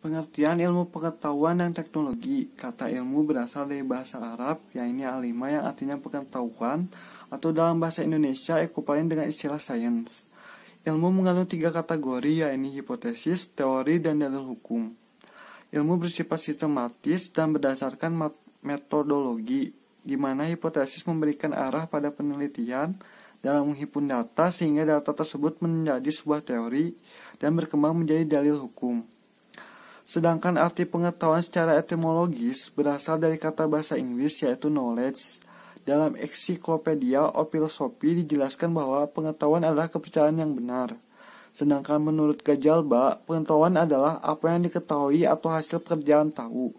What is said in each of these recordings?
Pengertian ilmu pengetahuan dan teknologi. Kata ilmu berasal dari bahasa Arab, yakni alima yang artinya pengetahuan, atau dalam bahasa Indonesia ekupalen dengan istilah sains. Ilmu mengandung 3 kategori, yakni hipotesis, teori, dan dalil hukum. Ilmu bersifat sistematis dan berdasarkan metodologi, di mana hipotesis memberikan arah pada penelitian dalam menghimpun data sehingga data tersebut menjadi sebuah teori dan berkembang menjadi dalil hukum. Sedangkan arti pengetahuan secara etimologis berasal dari kata bahasa Inggris yaitu knowledge. Dalam Encyclopedia of Philosophy dijelaskan bahwa pengetahuan adalah kepercayaan yang benar. Sedangkan menurut Gajalba, pengetahuan adalah apa yang diketahui atau hasil pekerjaan tahu.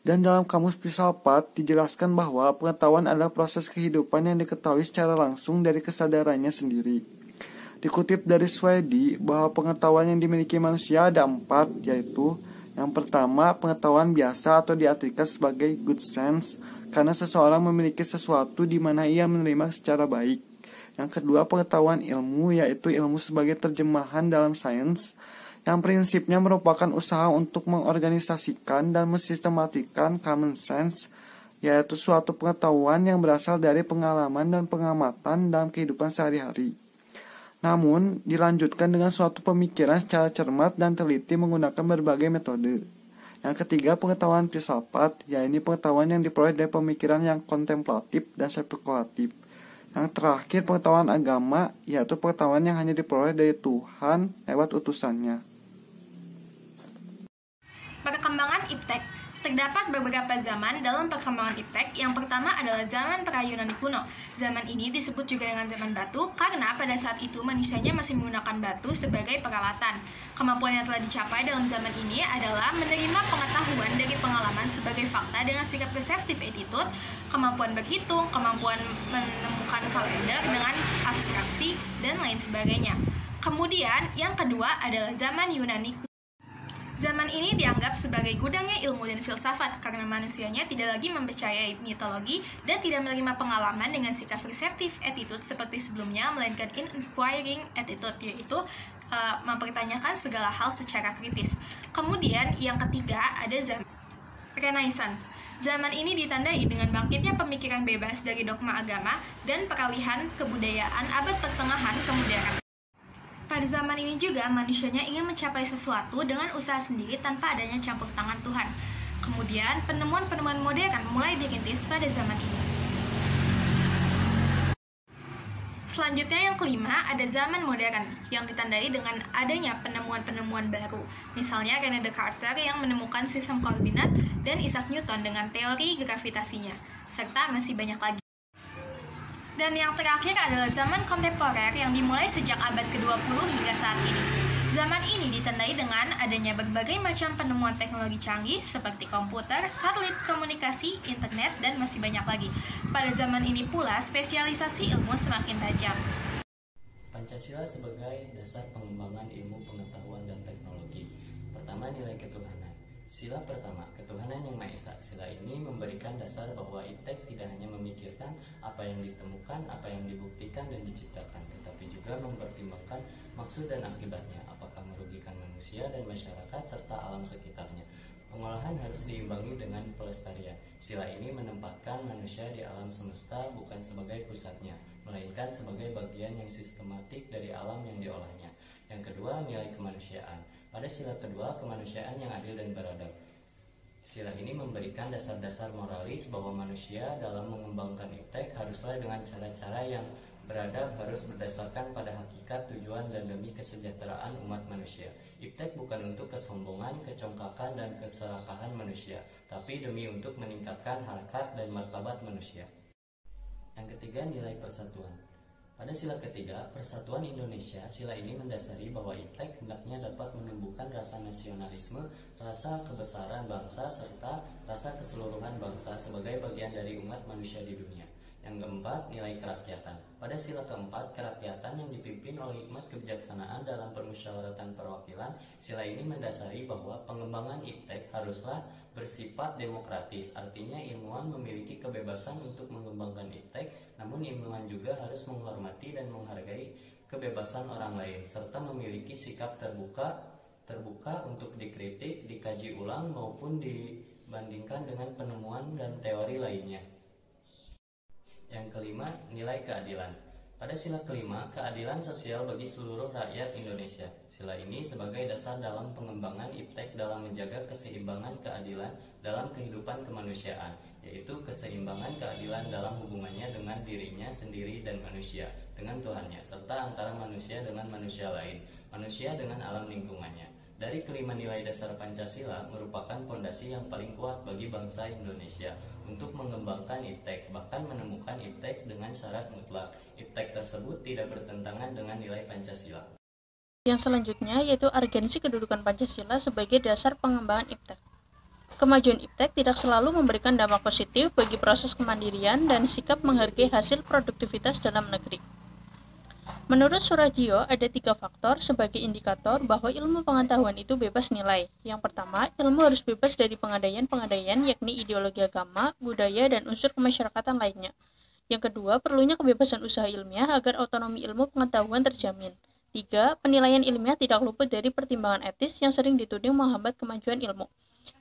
Dan dalam Kamus Filsafat dijelaskan bahwa pengetahuan adalah proses kehidupan yang diketahui secara langsung dari kesadarannya sendiri. Dikutip dari Swedi bahwa pengetahuan yang dimiliki manusia ada 4, yaitu yang pertama, pengetahuan biasa atau diartikan sebagai good sense, karena seseorang memiliki sesuatu di mana ia menerima secara baik. Yang kedua, pengetahuan ilmu, yaitu ilmu sebagai terjemahan dalam sains, yang prinsipnya merupakan usaha untuk mengorganisasikan dan mensistematikan common sense, yaitu suatu pengetahuan yang berasal dari pengalaman dan pengamatan dalam kehidupan sehari-hari. Namun, dilanjutkan dengan suatu pemikiran secara cermat dan teliti menggunakan berbagai metode. Yang ketiga, pengetahuan filsafat, yaitu pengetahuan yang diperoleh dari pemikiran yang kontemplatif dan spekulatif. Yang terakhir, pengetahuan agama, yaitu pengetahuan yang hanya diperoleh dari Tuhan lewat utusannya. Perkembangan iptek. Terdapat beberapa zaman dalam perkembangan iptek. Yang pertama adalah zaman pra-Yunani kuno. Zaman ini disebut juga dengan zaman batu karena pada saat itu manusianya masih menggunakan batu sebagai peralatan. Kemampuan yang telah dicapai dalam zaman ini adalah menerima pengetahuan dari pengalaman sebagai fakta dengan sikap receptive attitude, kemampuan berhitung, kemampuan menemukan kalender dengan abstraksi, dan lain sebagainya. Kemudian yang kedua adalah zaman Yunani kuno. Zaman ini dianggap sebagai gudangnya ilmu dan filsafat karena manusianya tidak lagi mempercayai mitologi dan tidak menerima pengalaman dengan sikap receptive attitude seperti sebelumnya, melainkan inquiring attitude, yaitu mempertanyakan segala hal secara kritis. Kemudian yang ketiga ada zaman Renaissance. Zaman ini ditandai dengan bangkitnya pemikiran bebas dari dogma agama dan peralihan kebudayaan abad pertengahan ke modern. Pada zaman ini juga manusianya ingin mencapai sesuatu dengan usaha sendiri tanpa adanya campur tangan Tuhan. Kemudian penemuan-penemuan modern mulai dirintis pada zaman ini. Selanjutnya yang kelima ada zaman modern yang ditandai dengan adanya penemuan-penemuan baru. Misalnya Rene Descartes yang menemukan sistem koordinat dan Isaac Newton dengan teori gravitasinya, serta masih banyak lagi. Dan yang terakhir adalah zaman kontemporer yang dimulai sejak abad ke-20 hingga saat ini. Zaman ini ditandai dengan adanya berbagai macam penemuan teknologi canggih seperti komputer, satelit komunikasi, internet, dan masih banyak lagi. Pada zaman ini pula, spesialisasi ilmu semakin tajam. Pancasila sebagai dasar pengembangan ilmu pengetahuan dan teknologi. Pertama, nilai ketuhanan. Sila pertama, ketuhanan yang Maha Esa. Sila ini memberikan dasar bahwa iptek tidak hanya memikirkan apa yang ditemukan, apa yang dibuktikan dan diciptakan, tetapi juga mempertimbangkan maksud dan akibatnya, apakah merugikan manusia dan masyarakat serta alam sekitarnya. Pengolahan harus diimbangi dengan pelestarian. Sila ini menempatkan manusia di alam semesta bukan sebagai pusatnya, melainkan sebagai bagian yang sistematik dari alam yang diolahnya. Yang kedua, nilai kemanusiaan. Pada sila kedua, kemanusiaan yang adil dan beradab. Sila ini memberikan dasar-dasar moralis bahwa manusia dalam mengembangkan iptek haruslah dengan cara-cara yang beradab, harus berdasarkan pada hakikat, tujuan, dan demi kesejahteraan umat manusia. Iptek bukan untuk kesombongan, kecongkakan, dan keserakahan manusia, tapi demi untuk meningkatkan harkat dan martabat manusia. Yang ketiga, nilai persatuan. Pada sila ketiga, Persatuan Indonesia, sila ini mendasari bahwa iptek hendaknya dapat menumbuhkan rasa nasionalisme, rasa kebesaran bangsa, serta rasa keseluruhan bangsa sebagai bagian dari umat manusia di dunia. Yang keempat, nilai kerakyatan. Pada sila keempat, kerakyatan yang dipimpin oleh hikmat kebijaksanaan dalam permusyawaratan perwakilan, sila ini mendasari bahwa pengembangan iptek haruslah bersifat demokratis, artinya ilmuwan memiliki kebebasan untuk mengembangkan iptek, namun ilmuwan juga harus menghormati dan menghargai kebebasan orang lain, serta memiliki sikap terbuka terbuka untuk dikritik, dikaji ulang maupun dibandingkan dengan penemuan dan teori lainnya. Yang kelima, nilai keadilan. Pada sila kelima, keadilan sosial bagi seluruh rakyat Indonesia. Sila ini sebagai dasar dalam pengembangan IPTEK dalam menjaga keseimbangan keadilan dalam kehidupan kemanusiaan, yaitu keseimbangan keadilan dalam hubungannya dengan dirinya sendiri dan manusia, dengan Tuhannya, serta antara manusia dengan manusia lain, manusia dengan alam lingkungannya. Dari kelima nilai dasar Pancasila merupakan fondasi yang paling kuat bagi bangsa Indonesia untuk mengembangkan IPTEK, bahkan menemukan IPTEK dengan syarat mutlak. IPTEK tersebut tidak bertentangan dengan nilai Pancasila. Yang selanjutnya yaitu urgensi kedudukan Pancasila sebagai dasar pengembangan IPTEK. Kemajuan IPTEK tidak selalu memberikan dampak positif bagi proses kemandirian dan sikap menghargai hasil produktivitas dalam negeri. Menurut Surajio, ada 3 faktor sebagai indikator bahwa ilmu pengetahuan itu bebas nilai. Yang pertama, ilmu harus bebas dari pengadaian-pengadaian, yakni ideologi agama, budaya, dan unsur kemasyarakatan lainnya. Yang kedua, perlunya kebebasan usaha ilmiah agar otonomi ilmu pengetahuan terjamin. 3. Penilaian ilmiah tidak luput dari pertimbangan etis yang sering dituding menghambat kemajuan ilmu.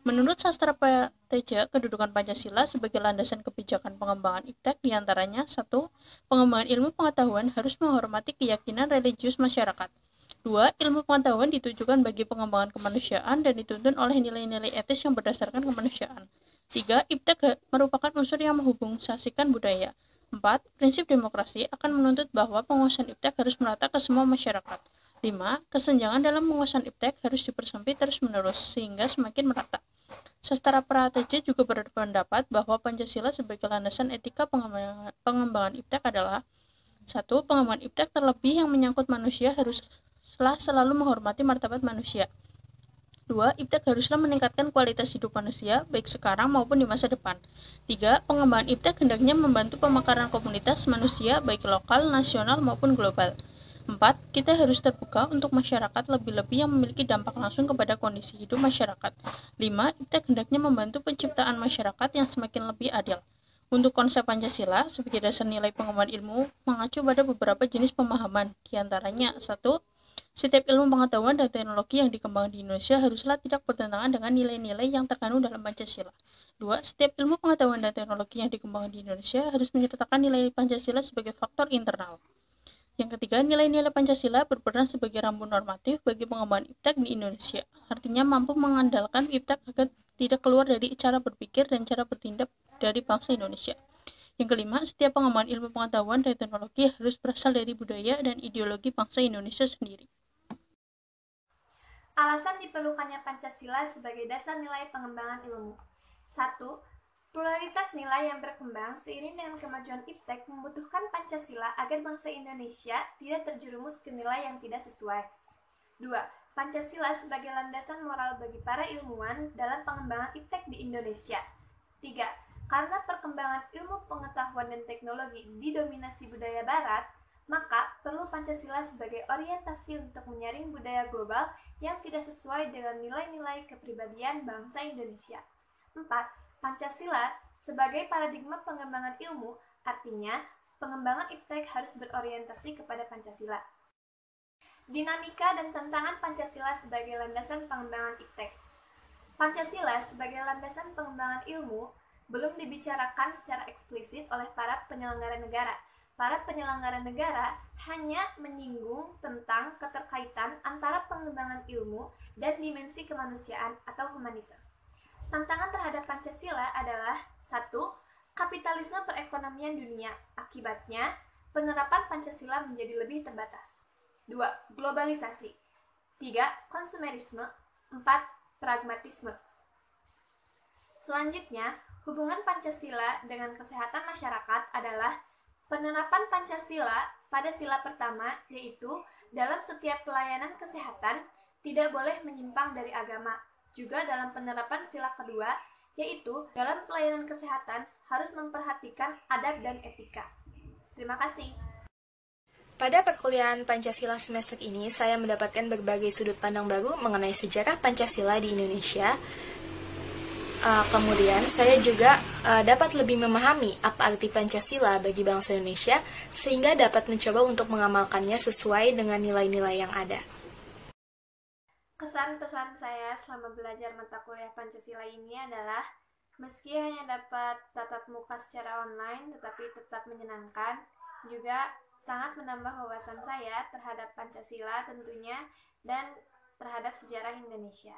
Menurut sastra Prateja, kedudukan Pancasila sebagai landasan kebijakan pengembangan IPTEK diantaranya 1. Pengembangan ilmu pengetahuan harus menghormati keyakinan religius masyarakat. 2. Ilmu pengetahuan ditujukan bagi pengembangan kemanusiaan dan dituntun oleh nilai-nilai etis yang berdasarkan kemanusiaan. 3. IPTEK merupakan unsur yang menghubungsasikan budaya. 4. Prinsip demokrasi akan menuntut bahwa penguasaan IPTEK harus merata ke semua masyarakat. 5. Kesenjangan dalam penguasaan IPTEK harus dipersempit terus-menerus sehingga semakin merata. Sastra Prateja juga berpendapat bahwa Pancasila sebagai landasan etika pengembangan IPTEK adalah 1. Pengembangan IPTEK terlebih yang menyangkut manusia haruslah selalu menghormati martabat manusia. 2. IPTEK haruslah meningkatkan kualitas hidup manusia baik sekarang maupun di masa depan. 3. Pengembangan IPTEK hendaknya membantu pemekaran komunitas manusia baik lokal, nasional maupun global. 4. Kita harus terbuka untuk masyarakat lebih-lebih yang memiliki dampak langsung kepada kondisi hidup masyarakat. 5. IPTEK hendaknya membantu penciptaan masyarakat yang semakin lebih adil. Untuk konsep Pancasila sebagai dasar nilai pengembangan ilmu mengacu pada beberapa jenis pemahaman, diantaranya 1. Setiap ilmu pengetahuan dan teknologi yang dikembangkan di Indonesia haruslah tidak bertentangan dengan nilai-nilai yang terkandung dalam Pancasila. 2. Setiap ilmu pengetahuan dan teknologi yang dikembangkan di Indonesia harus menyertakan nilai Pancasila sebagai faktor internal. Yang ketiga, nilai-nilai Pancasila berperan sebagai rambu normatif bagi pengembangan IPTEK di Indonesia. Artinya mampu mengandalkan IPTEK agar tidak keluar dari cara berpikir dan cara bertindak dari bangsa Indonesia. Yang kelima, setiap pengembangan ilmu pengetahuan dan teknologi harus berasal dari budaya dan ideologi bangsa Indonesia sendiri. Alasan diperlukannya Pancasila sebagai dasar nilai pengembangan ilmu. 1. Pluralitas nilai yang berkembang seiring dengan kemajuan IPTEK membutuhkan Pancasila agar bangsa Indonesia tidak terjerumus ke nilai yang tidak sesuai. 2. Pancasila sebagai landasan moral bagi para ilmuwan dalam pengembangan IPTEK di Indonesia. 3. Karena perkembangan ilmu pengetahuan dan teknologi didominasi budaya Barat, maka perlu Pancasila sebagai orientasi untuk menyaring budaya global yang tidak sesuai dengan nilai-nilai kepribadian bangsa Indonesia. 4. Pancasila sebagai paradigma pengembangan ilmu, artinya pengembangan IPTEK harus berorientasi kepada Pancasila. Dinamika dan tantangan Pancasila sebagai landasan pengembangan IPTEK. Pancasila sebagai landasan pengembangan ilmu belum dibicarakan secara eksplisit oleh para penyelenggara negara. Para penyelenggara negara hanya menyinggung tentang keterkaitan antara pengembangan ilmu dan dimensi kemanusiaan atau humanisme. Tantangan terhadap Pancasila adalah 1. Kapitalisme perekonomian dunia. Akibatnya, penerapan Pancasila menjadi lebih terbatas. 2. Globalisasi. 3. Konsumerisme. 4. Pragmatisme. Selanjutnya, hubungan Pancasila dengan kesehatan masyarakat adalah penerapan Pancasila pada sila pertama, yaitu dalam setiap pelayanan kesehatan tidak boleh menyimpang dari agama. Juga dalam penerapan sila kedua, yaitu dalam pelayanan kesehatan harus memperhatikan adab dan etika. Terima kasih. Pada perkuliahan Pancasila semester ini, saya mendapatkan berbagai sudut pandang baru mengenai sejarah Pancasila di Indonesia. Kemudian, saya juga dapat lebih memahami apa arti Pancasila bagi bangsa Indonesia, sehingga dapat mencoba untuk mengamalkannya sesuai dengan nilai-nilai yang ada. Kesan pesan saya selama belajar mata kuliah Pancasila ini adalah meski hanya dapat tatap muka secara online tetapi tetap menyenangkan, juga sangat menambah wawasan saya terhadap Pancasila tentunya dan terhadap sejarah Indonesia.